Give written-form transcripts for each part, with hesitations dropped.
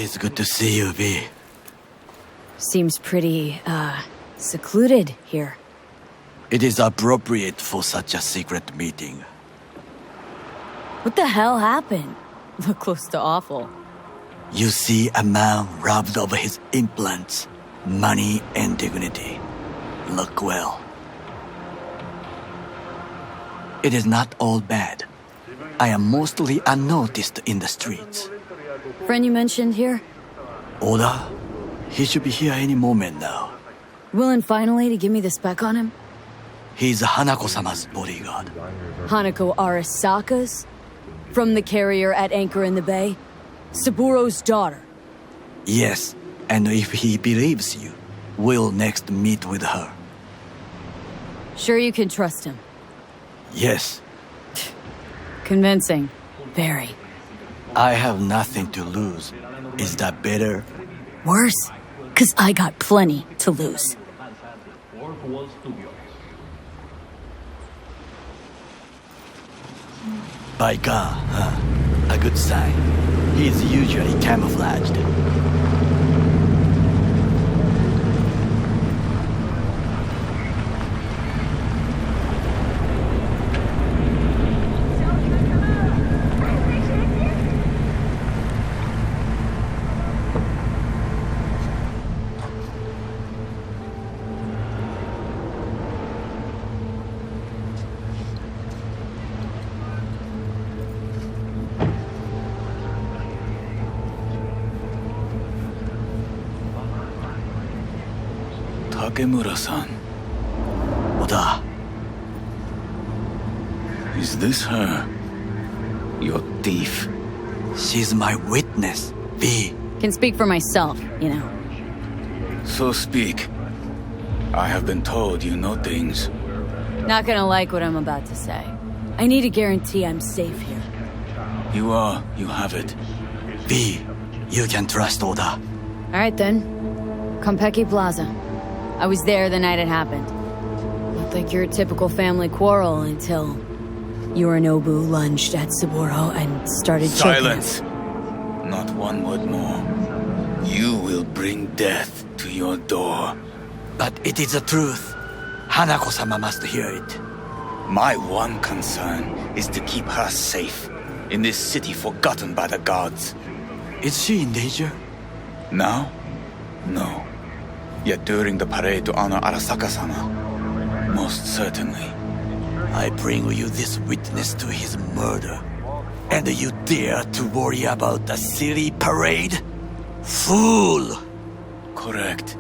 is good to see you, V. Seems pretty, secluded here. It is appropriate for such a secret meeting. What the hell happened? Look close to awful. You see a man robbed of his implants, money and dignity. Look well. It is not all bad. I am mostly unnoticed in the streets. Friend you mentioned here? Oda? He should be here any moment now. Willing finally to give me the spec on him? He's Hanako-sama's bodyguard. Hanako Arasaka's? From the carrier at anchor in the bay? Saburo's daughter? Yes, and if he believes you, we'll next meet with her. Sure you can trust him? Yes. Convincing. Very. I have nothing to lose. Is that better? Worse? 'Cause I got plenty to lose. By God, huh? A good sign. He is usually camouflaged. Takemura-san. Oda, Is this her? Your thief? she's my witness, V. Can speak for myself, you know. So speak. I have been told you know things. Not gonna like what I'm about to say. I need a guarantee I'm safe here. You have it. V, you can trust Oda. Alright then. Konpeki Plaza. I was there the night it happened. Looked like your typical family quarrel until Yorinobu lunged at Saburo and started choking Silence! us. Not one word more. You will bring death to your door. But it is the truth. Hanako-sama must hear it. My one concern is to keep her safe in this city forgotten by the gods. Is she in danger? Now? No. Yet during the parade to honor Arasaka-sama, most certainly. I bring you this witness to his murder. And you dare to worry about a silly parade? Fool! Correct.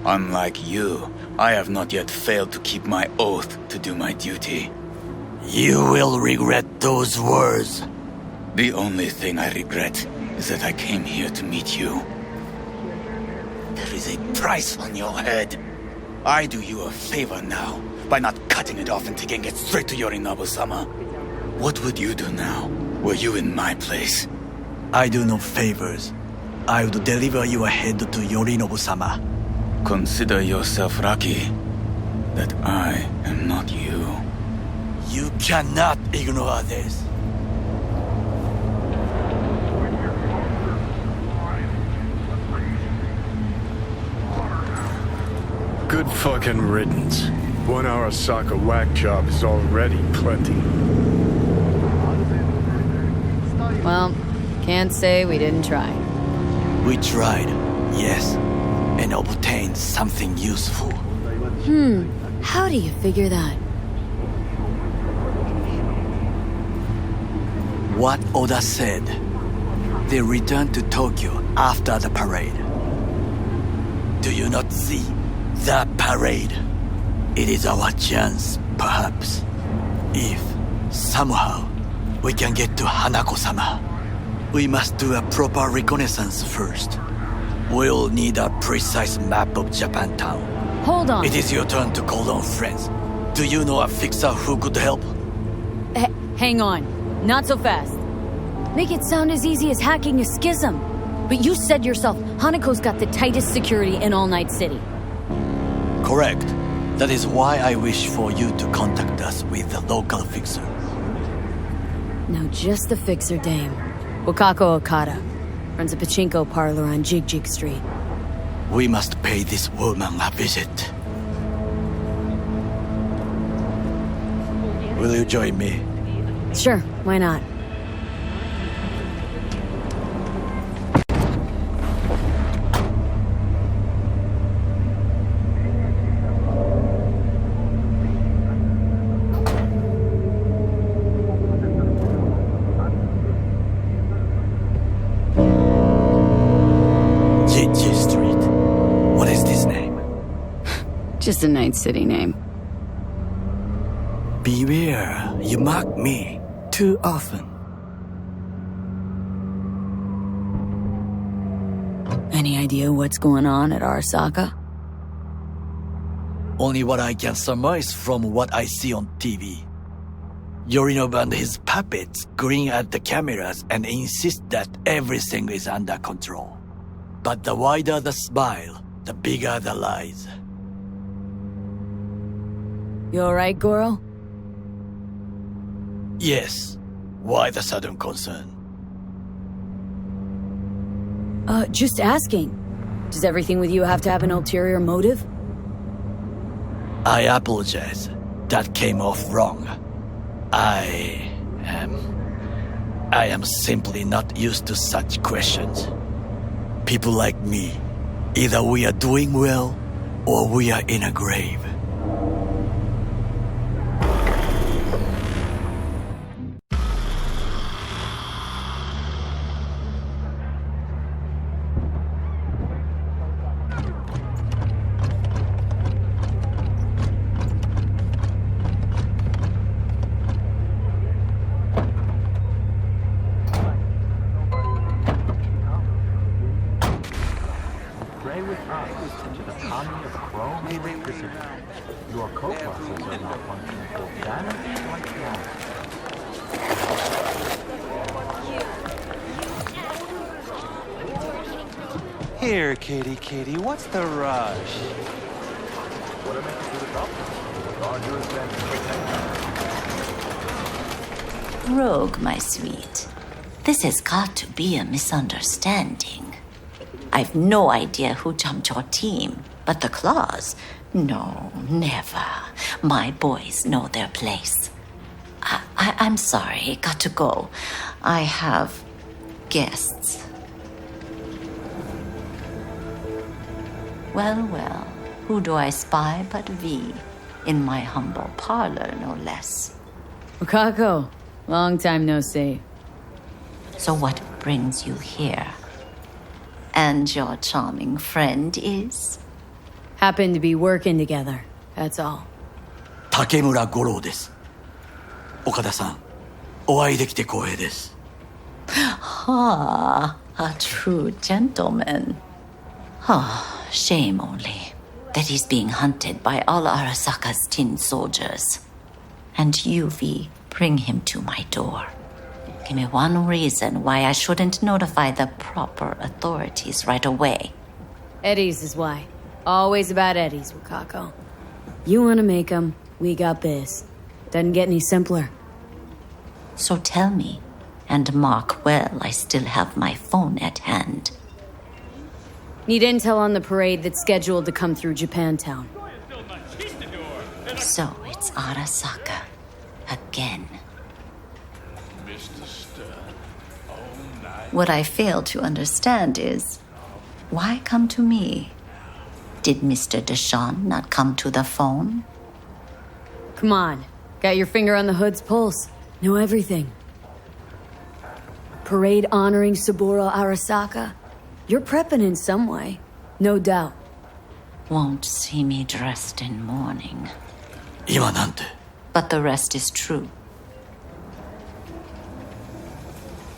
Unlike you, I have not yet failed to keep my oath to do my duty. You will regret those words. The only thing I regret is that I came here to meet you. There is a price on your head. I do you a favor now by not cutting it off and taking it straight to Yorinobu-sama. What would you do now, were you in my place? I do no favors. I would deliver your head to Yorinobu-sama. Consider yourself lucky that I am not you. You cannot ignore this. Good fucking riddance. One Arasaka whack job is already plenty. Well, can't say we didn't try. We tried, yes, and obtained something useful. How do you figure that? What Oda said. They returned to Tokyo after the parade. Do you not see? The parade. It is our chance, perhaps. If, somehow, we can get to Hanako-sama. We must do a proper reconnaissance first. We'll need a precise map of Japantown. Hold on. It is your turn to call on friends. Do you know a fixer who could help? Hang on. Not so fast. Make it sound as easy as hacking a schism. But you said yourself, Hanako's got the tightest security in All Night City. Correct. That is why I wish for you to contact us with the local fixer. No, just the fixer dame. Wakako Okada. Runs a pachinko parlor on Jig Jig Street. We must pay this woman a visit. Will you join me? Sure, why not? Gigi Street. What is this name? Just a night city name. Beware, you mock me too often. Any idea what's going on at Arasaka? Only what I can surmise from what I see on TV. Yorinobu and his puppets grin at the cameras and insist that everything is under control. But the wider the smile, the bigger the lies. You alright, Goro? Yes. Why the sudden concern? Just asking. Does everything with you have to have an ulterior motive? I apologize. That came off wrong. I am simply not used to such questions. People like me, either we are doing well, or we are in a grave. Pray with us to the economy of chrome and electricity. Your co-processor now functions organically like that. Here, kitty, what's the rush? What am I to do about this? Arduous and Rogue, my sweet. This has got to be a misunderstanding. I've no idea who jumped your team, but the claws? No, never. My boys know their place. I'm sorry, got to go. I have guests. Well, who do I spy but V? In my humble parlor, no less. Wakako, long time no see. So what brings you here? And your charming friend is? Happen to be working together, that's all. 竹村五郎です。岡田さん、お会いできて光栄です。Ah, a true gentleman. Ah, shame only that he's being hunted by all Arasaka's tin soldiers. And you, V, bring him to my door. Give me one reason why I shouldn't notify the proper authorities right away. Eddie's is why. Always about Eddie's, Wakako. You wanna make 'em, we got biz. Doesn't get any simpler. So tell me, and mark well I still have my phone at hand. Need intel on the parade that's scheduled to come through Japantown. So it's Arasaka. Again. What I fail to understand is, why come to me? Did Mr. Deshawn not come to the phone? Come on. Got your finger on the hood's pulse. Know everything. Parade honoring Saburo Arasaka. You're prepping in some way. No doubt. Won't see me dressed in mourning. 今なんて。 But the rest is true.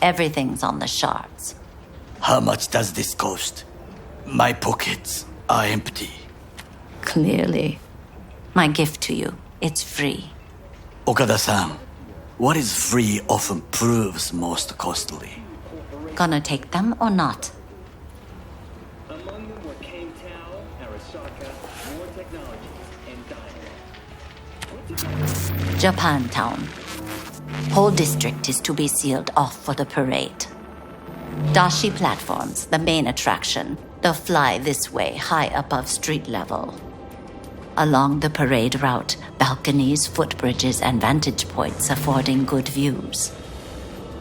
Everything's on the shards. How much does this cost? My pockets are empty. Clearly. My gift to you, it's free. Okada-san, what is free often proves most costly. Gonna take them or not? Among them were Kangtao, Arasaka, war technologies, and dialogue. Japantown. Whole district is to be sealed off for the parade. Dashi platforms, the main attraction. They'll fly this way, high above street level. Along the parade route, balconies, footbridges, and vantage points affording good views.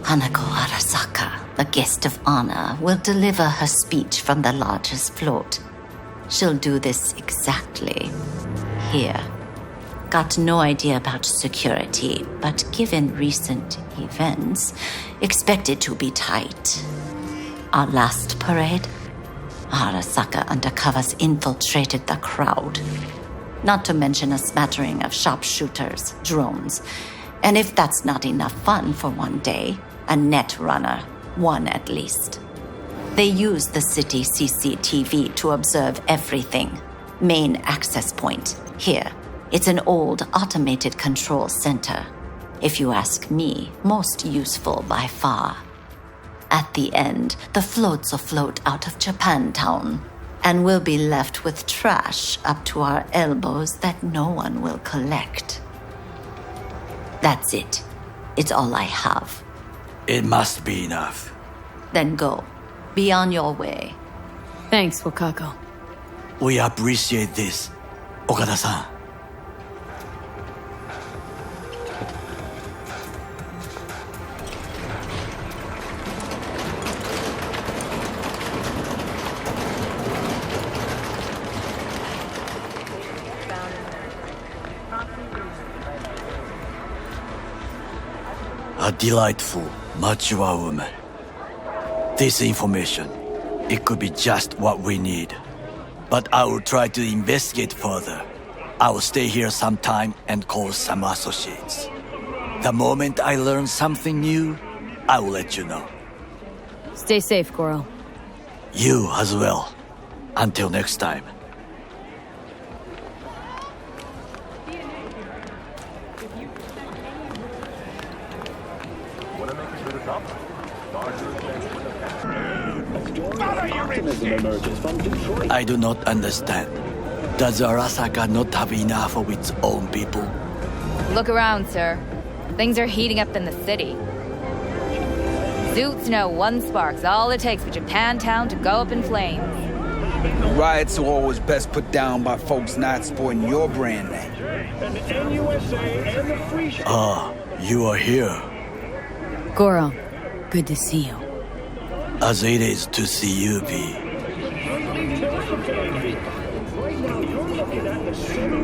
Hanako Arasaka, the guest of honor, will deliver her speech from the largest float. She'll do this exactly here. Got no idea about security, but given recent events, expect it to be tight. Our last parade, Arasaka undercovers infiltrated the crowd. Not to mention a smattering of sharpshooters, drones, and if that's not enough fun for one day, a net runner, one at least. They use the city CCTV to observe everything. Main access point, here. It's an old automated control center. If you ask me, most useful by far. At the end, the floats will float out of Japantown, and we'll be left with trash up to our elbows that no one will collect. That's it. It's all I have. It must be enough. Then go. Be on your way. Thanks, Wakako. We appreciate this, Okada-san. A delightful, mature woman. This information, it could be just what we need. But I will try to investigate further. I will stay here some time and call some associates. The moment I learn something new, I will let you know. Stay safe, Goro. You as well. Until next time. I do not understand. Does Arasaka not have enough of its own people? Look around, sir. Things are heating up in the city. Suits know one spark's all it takes for Japantown to go up in flames. Riots are always best put down by folks not sporting your brand name. Ah, you are here. Goro, good to see you. As it is to see you, V.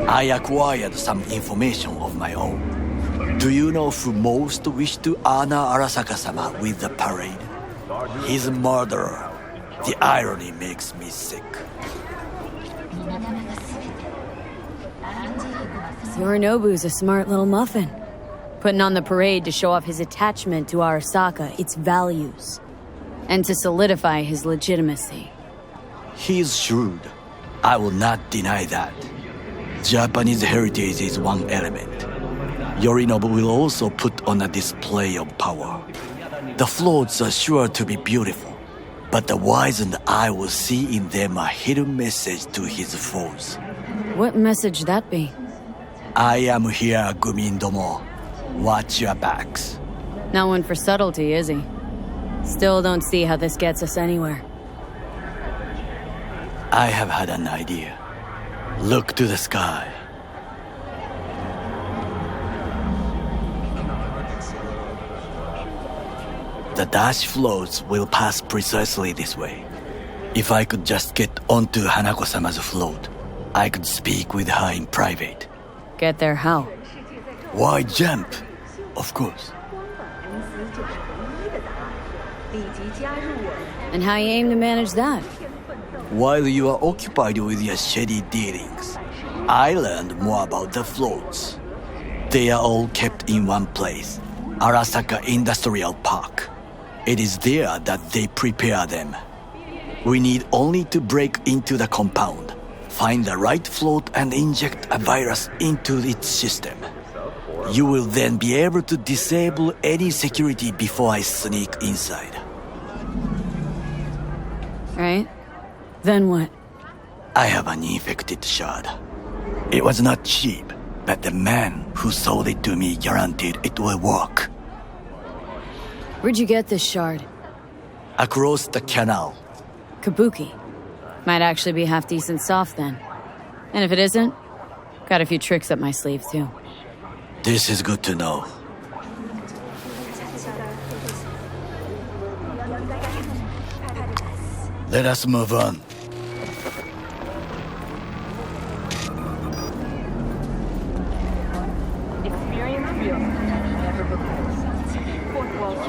I acquired some information of my own. Do you know who most wished to honor Arasaka-sama with the parade? His murderer. The irony makes me sick. Yorinobu's a smart little muffin. Putting on the parade to show off his attachment to Arasaka, its values. And to solidify his legitimacy. He's shrewd. I will not deny that. Japanese heritage is one element. Yorinobu will also put on a display of power. The floats are sure to be beautiful, but the wizened eye will see in them a hidden message to his foes. What message that be? I am here, Gumindomo. Watch your backs. Not one for subtlety, is he? Still don't see how this gets us anywhere. I have had an idea. Look to the sky. The dash floats will pass precisely this way. If I could just get onto Hanako-sama's float, I could speak with her in private. Get there how? Why jump? Of course. And how you aim to manage that? While you are occupied with your shady dealings, I learned more about the floats. They are all kept in one place, Arasaka Industrial Park. It is there that they prepare them. We need only to break into the compound, find the right float and inject a virus into its system. You will then be able to disable any security before I sneak inside. Right? Then what? I have an infected shard. It was not cheap, but the man who sold it to me guaranteed it will work. Where'd you get this shard? across the canal. Kabuki. Might actually be half decent soft then. And if it isn't, got a few tricks up my sleeve too. This is good to know. Let us move on.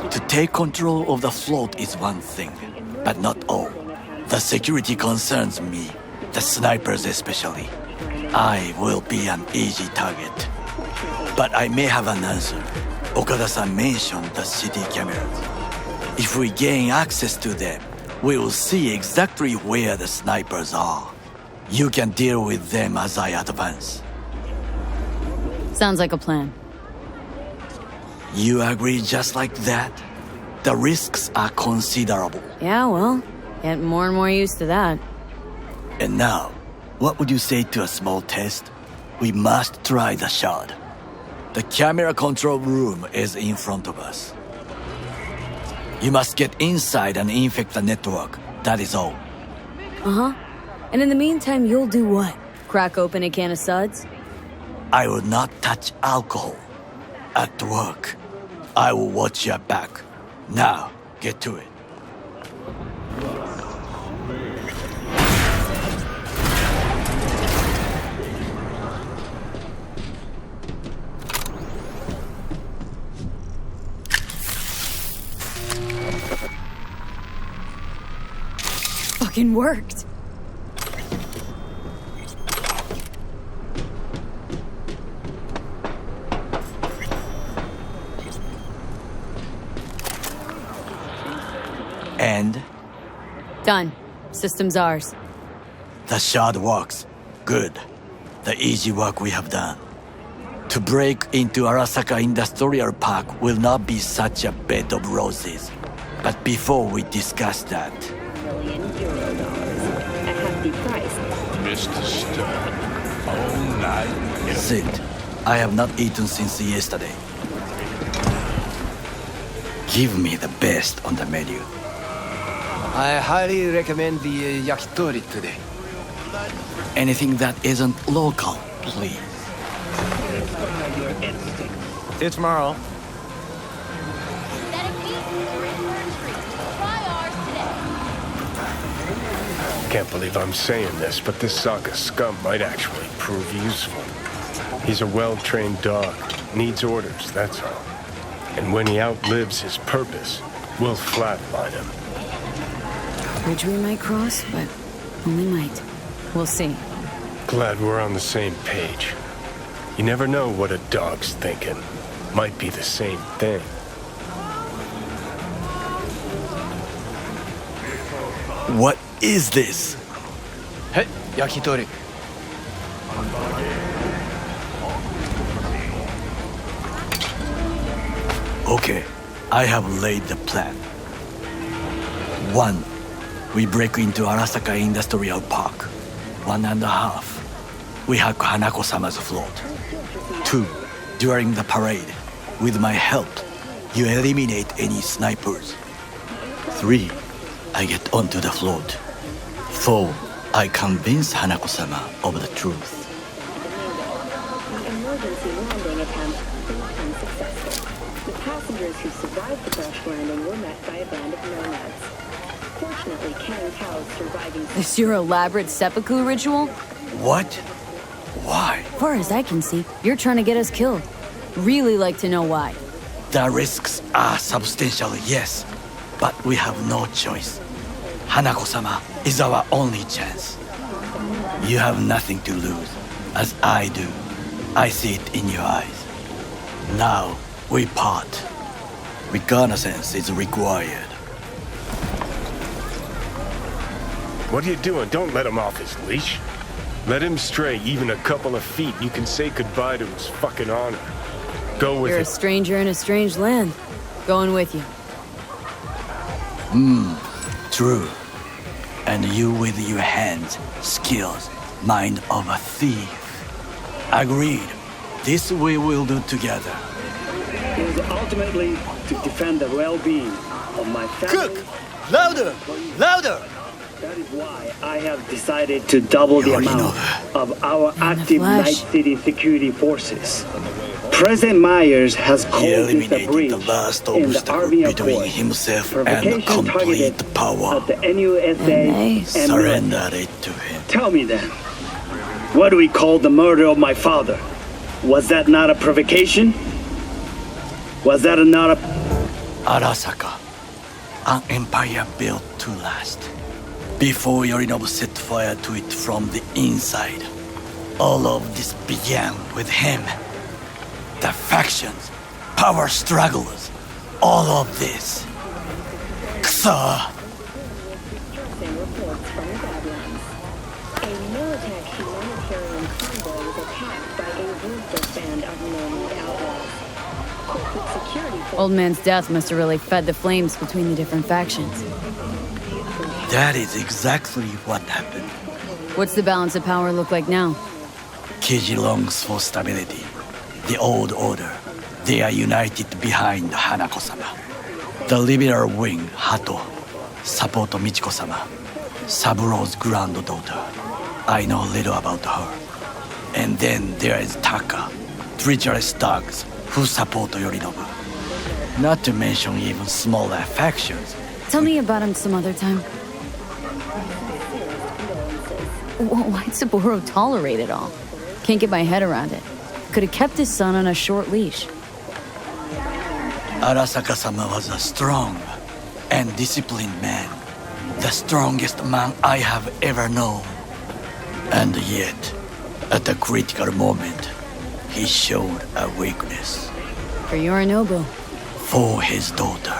To take control of the float is one thing, but not all. The security concerns me, the snipers especially. I will be an easy target. But I may have an answer. Okada-san mentioned the city cameras. If we gain access to them, we will see exactly where the snipers are. You can deal with them as I advance. Sounds like a plan. You agree just like that? The risks are considerable. Yeah, well, get more and more used to that. And now, what would you say to a small test? We must try the shard. The camera control room is in front of us. You must get inside and infect the network. That is all. Uh-huh. And in the meantime, you'll do what? Crack open a can of suds? I will not touch alcohol. At work, I will watch your back. Now, get to it. Fucking worked. And? Done. System's ours. The shard works. Good. The easy work we have done. To break into Arasaka Industrial Park will not be such a bed of roses. But before we discuss that... Mr. Stern, all night. Sit. I have not eaten since yesterday. Give me the best on the menu. I highly recommend the yakitori today. Anything that isn't local, please. See you tomorrow. Can't believe I'm saying this, but this Saka scum might actually prove useful. He's a well-trained dog. Needs orders, that's all. And when he outlives his purpose, we'll flatline him. Bridge we might cross, but only might. We'll see. Glad we're on the same page. You never know what a dog's thinking. Might be the same thing. What is this? Hey, yakitori. Okay, I have laid the plan. 1. We break into Arasaka Industrial Park. 1.5. We hack Hanako-sama's float. 2. During the parade, with my help, you eliminate any snipers. 3. I get onto the float. 4. I convince Hanako-sama of the truth. The emergency landing attempt was unsuccessful. The passengers who survived the crash landing were met by a band of nomads. Fortunately, Kang Tao's surviving... Is your elaborate seppuku ritual? What? Why? Far as I can see, you're trying to get us killed. Really like to know why. The risks are substantial, yes. But we have no choice. Hanako-sama is our only chance. You have nothing to lose, as I do. I see it in your eyes. Now, we part. Reconnaissance is required. What are you doing? Don't let him off his leash. Let him stray even a couple of feet. You can say goodbye to his fucking honor. Go with You're it. a stranger in a strange land. Going with you. True. And you with your hands, skills, mind of a thief. Agreed. This we will do together. It is ultimately to defend the well-being of my family. Cook! Louder! Louder! That is why I have decided to double the amount of our active Night City security forces. President Myers has He called this a eliminated breach the last in the obstacle Army between Accord. himself and Provocation complete targeted power. at the NUSA and Surrendered it to him. Tell me then, what do we call the murder of my father? Was that not a provocation? Was that not a... Arasaka, an empire built to last. Before Yorinobu set fire to it from the inside, all of this began with him. The factions, power struggles, all of this. Ksa! Interesting reports from the Badlands. A Militech humanitarian convoy was attacked by a ruthless band of nomad outlaws. Corporate security forces... Old man's death must have really fed the flames between the different factions. That is exactly what happened. What's the balance of power look like now? Keiji longs for stability. The old order. They are united behind Hanako-sama. The liberal wing, Hato, support Michiko-sama, Saburo's granddaughter. I know little about her. And then there is Taka, treacherous thugs who support Yorinobu. Not to mention even smaller factions. Tell me about him some other time. Why'd Saburo tolerate it all? Can't get my head around it. Could have kept his son on a short leash. Arasaka-sama was a strong and disciplined man. The strongest man I have ever known. And yet, at the critical moment, he showed a weakness. For Yorinobu. For his daughter.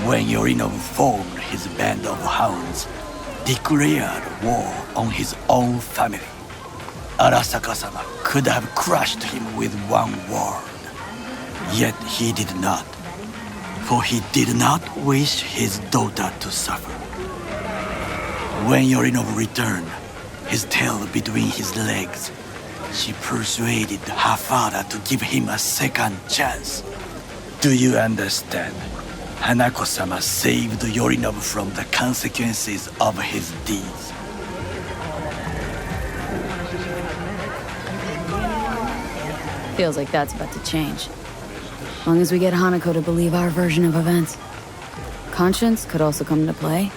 When Yorinobu formed his band of hounds, declared war on his own family, Arasaka-sama could have crushed him with one word. Yet he did not, for he did not wish his daughter to suffer. When Yorinobu returned, his tail between his legs, she persuaded her father to give him a second chance. Do you understand? Hanako-sama saved Yorinobu from the consequences of his deeds. Feels like that's about to change. As long as we get Hanako to believe our version of events. Conscience could also come into play.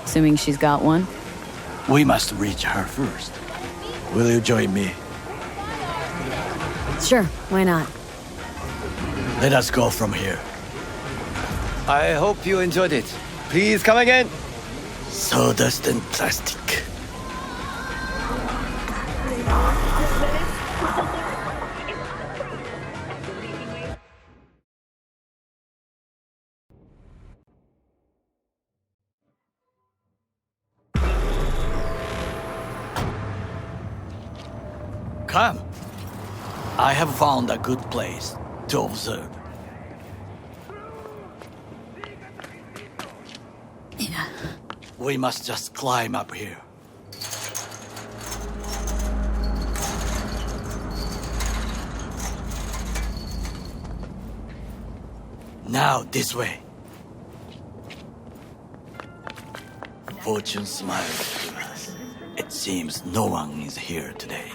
Assuming she's got one. We must reach her first. Will you join me? Sure, why not? Let us go from here. I hope you enjoyed it. Please come again. Sawdust and plastic. Come. I have found a good place to observe. Yeah. We must just climb up here. Now, this way. Fortune smiles to us. It seems no one is here today.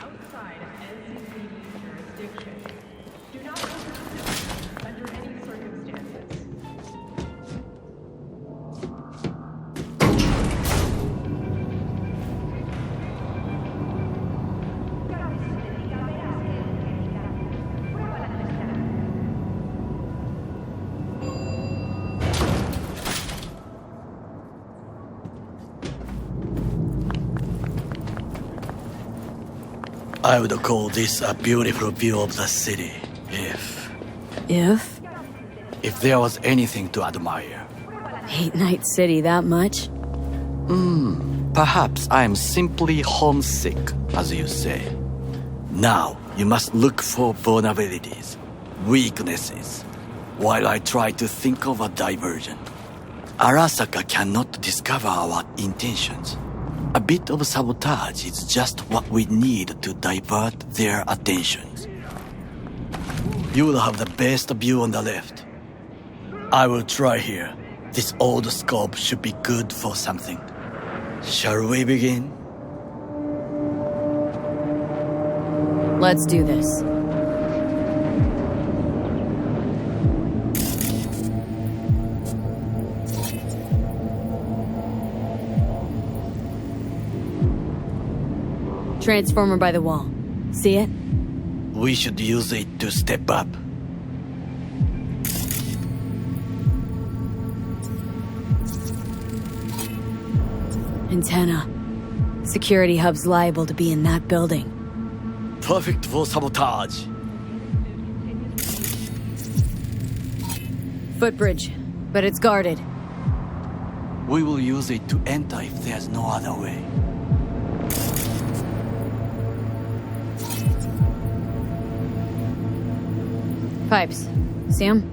I would call this a beautiful view of the city, if there was anything to admire. Hate Night City that much? Perhaps I'm simply homesick, as you say. Now, you must look for vulnerabilities, weaknesses, while I try to think of a diversion. Arasaka cannot discover our intentions. A bit of sabotage is just what we need to divert their attentions. You will have the best view on the left. I will try here. This old scope should be good for something. Shall we begin? Let's do this. Transformer by the wall. See it? We should use it to step up. Antenna. Security hub's liable to be in that building. Perfect for sabotage. Footbridge, but it's guarded. We will use it to enter if there's no other way. Pipes. See 'em?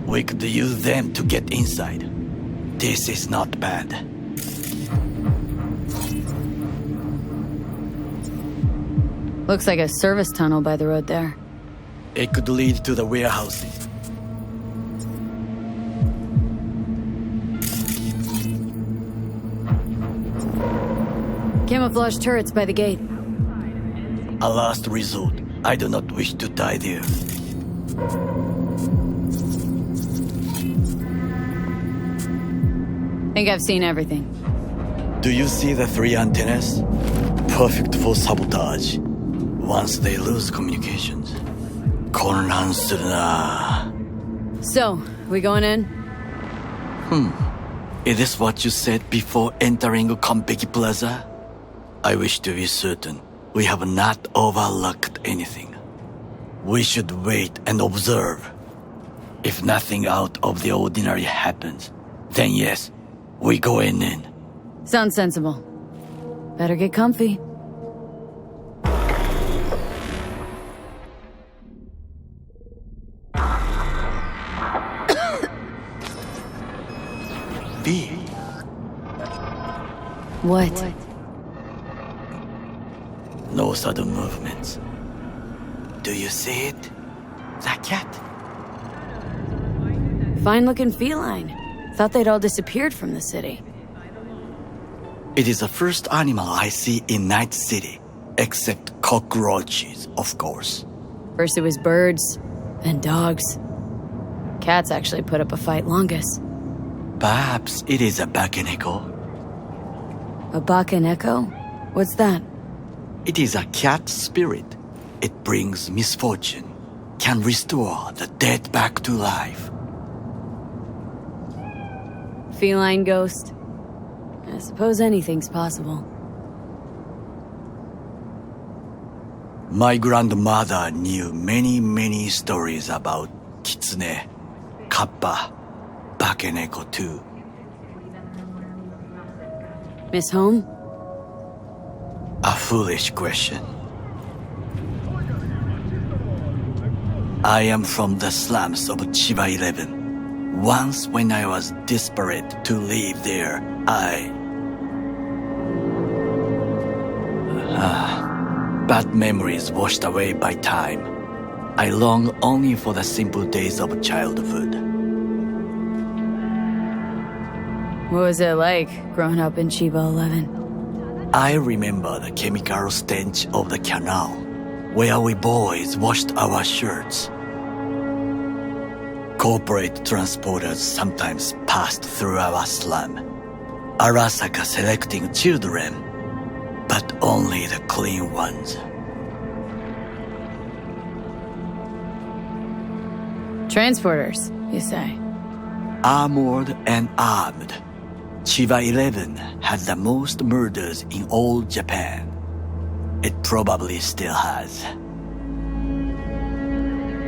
We could use them to get inside. This is not bad. Looks like a service tunnel by the road there. It could lead to the warehouses. Camouflage turrets by the gate. A last resort. I do not wish to die there. Think I've seen everything. Do you see the 3 antennas? Perfect for sabotage. Once they lose communications.混乱するな. So, we going in? Is this what you said before entering Konpeki Plaza? I wish to be certain we have not overlooked anything. We should wait and observe. If nothing out of the ordinary happens, then yes, we go in. Sounds sensible. Better get comfy. B. What? No sudden movements. Do you see it? That cat? Fine-looking feline. Thought they'd all disappeared from the city. It is the first animal I see in Night City, except cockroaches, of course. First it was birds, then dogs. Cats actually put up a fight longest. Perhaps it is a bakeneko. A bakeneko? What's that? It is a cat spirit. It brings misfortune, can restore the dead back to life. Feline ghost? I suppose anything's possible. My grandmother knew many stories about kitsune, kappa, bakeneko too. Miss Home? A foolish question. I am from the slums of Ch.17. Once when I was desperate to live there, bad memories washed away by time. I long only for the simple days of childhood. What was it like growing up in Chiba 11? I remember the chemical stench of the canal, where we boys washed our shirts. Corporate transporters sometimes passed through our slum, Arasaka selecting children, but only the clean ones. Transporters, you say? Armored and armed. Chiba 11 had the most murders in all Japan. It probably still has.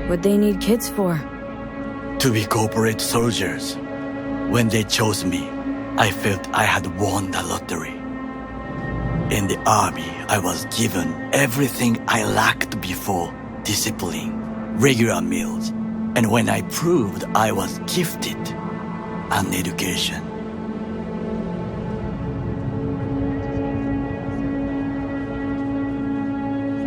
What'd they need kids for? To be corporate soldiers. When they chose me, I felt I had won the lottery. In the army, I was given everything I lacked before: discipline, regular meals, and when I proved I was gifted, an education.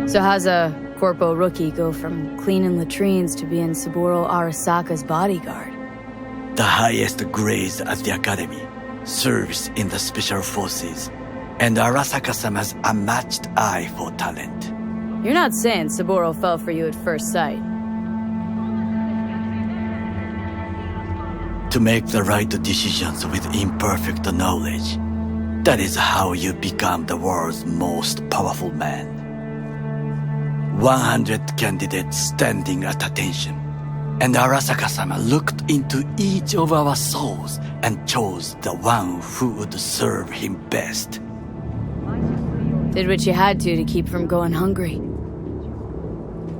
So how's a corpo rookie go from cleaning latrines to being Saburo Arasaka's bodyguard? the highest grades at the academy, serves in the special forces, and Arasaka-sama's unmatched eye for talent. You're not saying Saburo fell for you at first sight. To make the right decisions with imperfect knowledge, that is how you become the world's most powerful man. 100 candidates standing at attention, and Arasaka-sama looked into each of our souls and chose the one who would serve him best. Did what you had to keep from going hungry.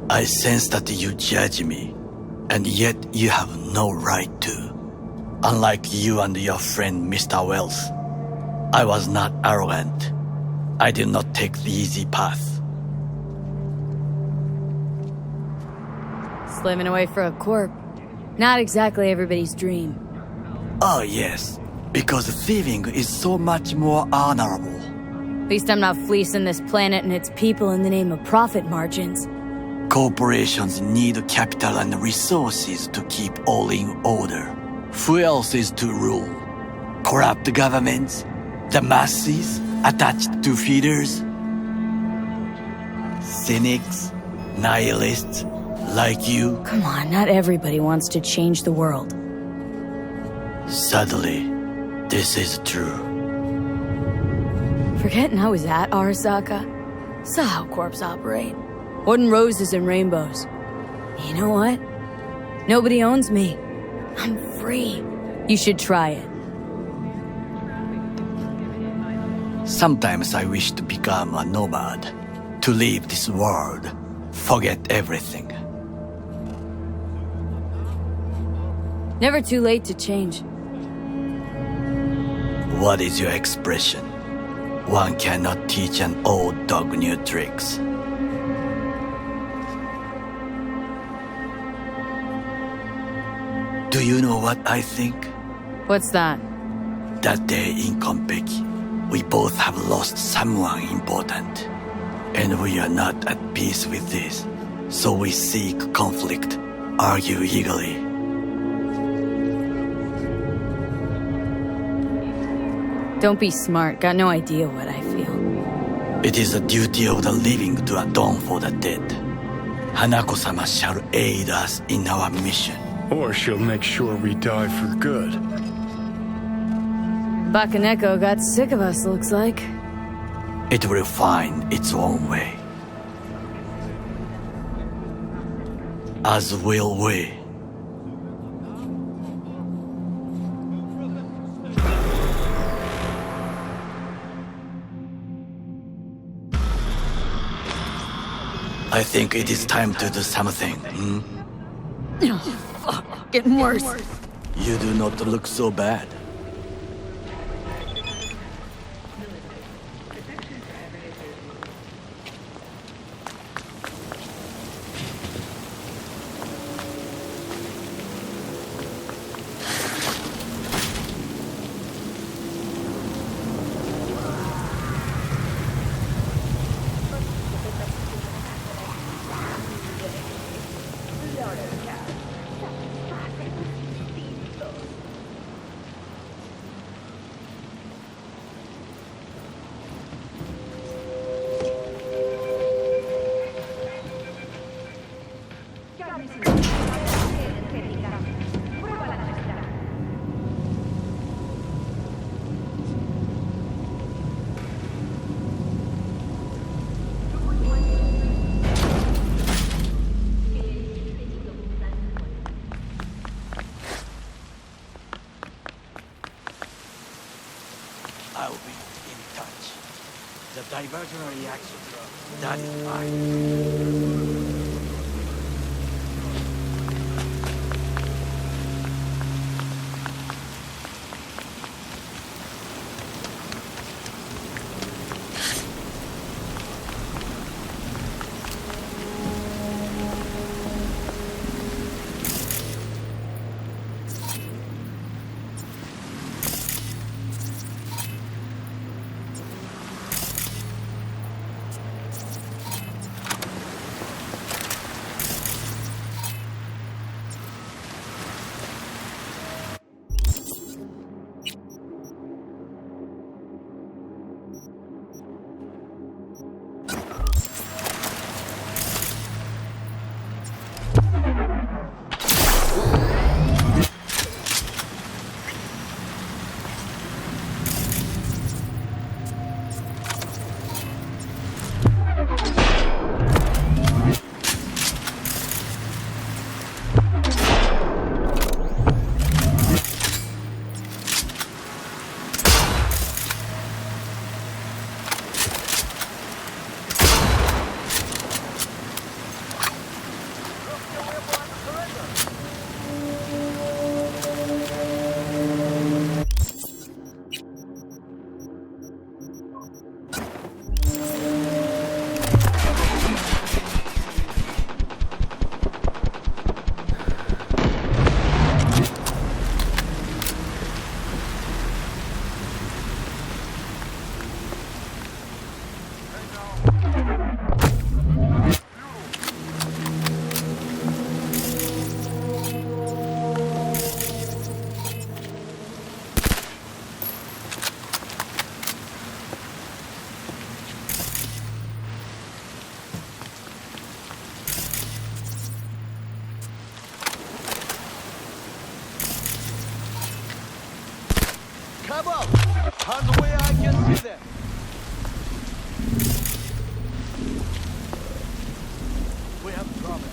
I sense that you judge me, and yet you have no right to. Unlike you and your friend Mr. Wells, I was not arrogant. I did not take the easy path. Slaving away for a corp. Not exactly everybody's dream. Oh yes, because thieving is so much more honorable. At least I'm not fleecing this planet and its people in the name of profit margins. Corporations need capital and resources to keep all in order. Who else is to rule? Corrupt governments? The masses attached to feeders? Cynics? Nihilists? Like you? Come on, not everybody wants to change the world. Sadly, this is true. Forgetting I was at Arasaka? Saw how corps operate. Wasn't roses and rainbows. You know what? Nobody owns me. I'm free. You should try it. Sometimes I wish to become a nomad, to leave this world, forget everything. Never too late to change. What is your expression? One cannot teach an old dog new tricks. Do you know what I think? What's that? That day in Konpeki, we both have lost someone important. And we are not at peace with this. So we seek conflict, argue eagerly. Don't be smart, got no idea what I feel. It is the duty of the living to atone for the dead. Hanako-sama shall aid us in our mission. Or she'll make sure we die for good. Bakaneko got sick of us, looks like. It will find its own way. As will we. I think it is time to do something, Oh, fuck. Getting worse. You do not look so bad. I'll be in touch. The diversionary reaction, that is mine. On the way, I can see that. We have a problem.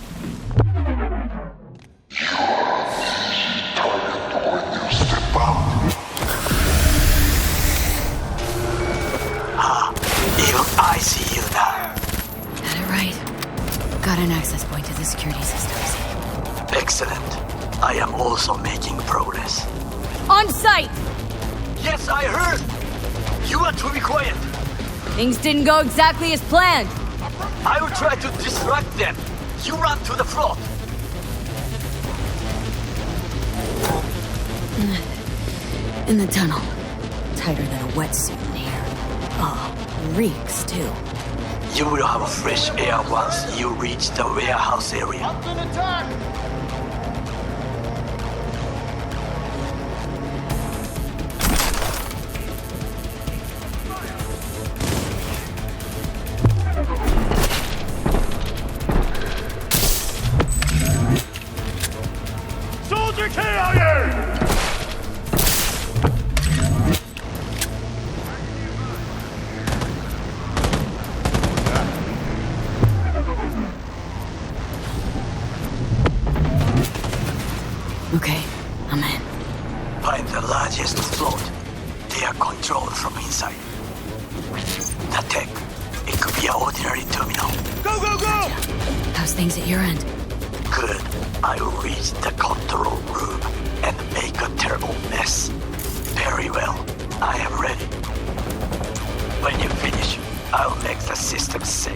Even I see you now. Got it right. Got an access point to the security systems. Excellent. I am also making progress. On site! Yes, I heard! You are to be quiet. Things didn't go exactly as planned. I will try to distract them. You run to the front. In the tunnel. Tighter than a wetsuit in here. Oh, reeks too. You will have fresh air once you reach the warehouse area. Soldier K out here! Okay, I'm in. Find the largest float. They are controlled from inside. The tech. It could be an ordinary terminal. Go, go, go! How's things at your end? Good. I will reach the control room and make a terrible mess. Very well. I am ready. When you finish, I'll make the system sick.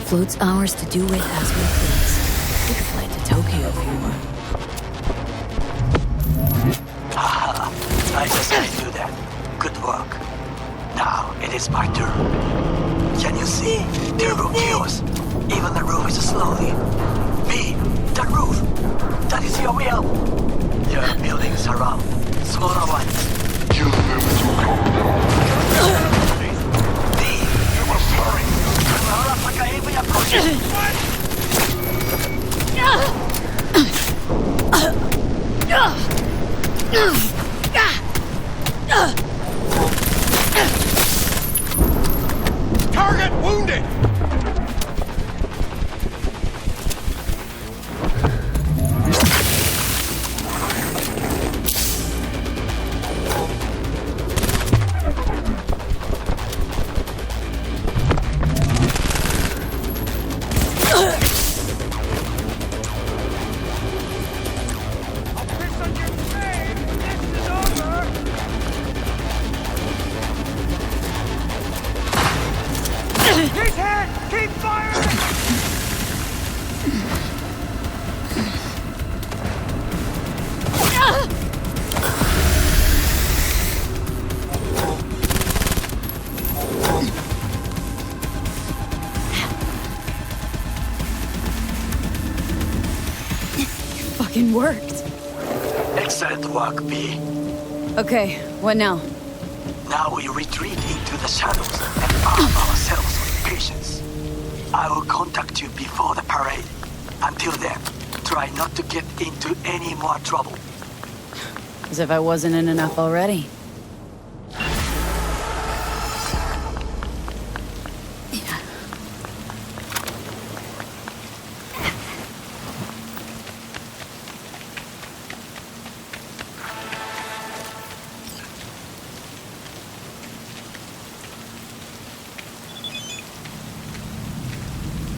float's ours to do with as we please. We could fly to Tokyo if you want. Haha, I just can't do that. Good work. Now it is my turn. Can you see? The roof kills. Even the roof is slowly. B, the roof. That is your will. There are buildings around. Smaller ones. Kill them to come down. B, you must hurry. Target wounded! Fucking worked. Excellent work, B. Okay, what now? Now we retreat into the shadows and arm ourselves with patience. I will contact you before the parade. Until then, try not to get into any more trouble. As if I wasn't in enough already.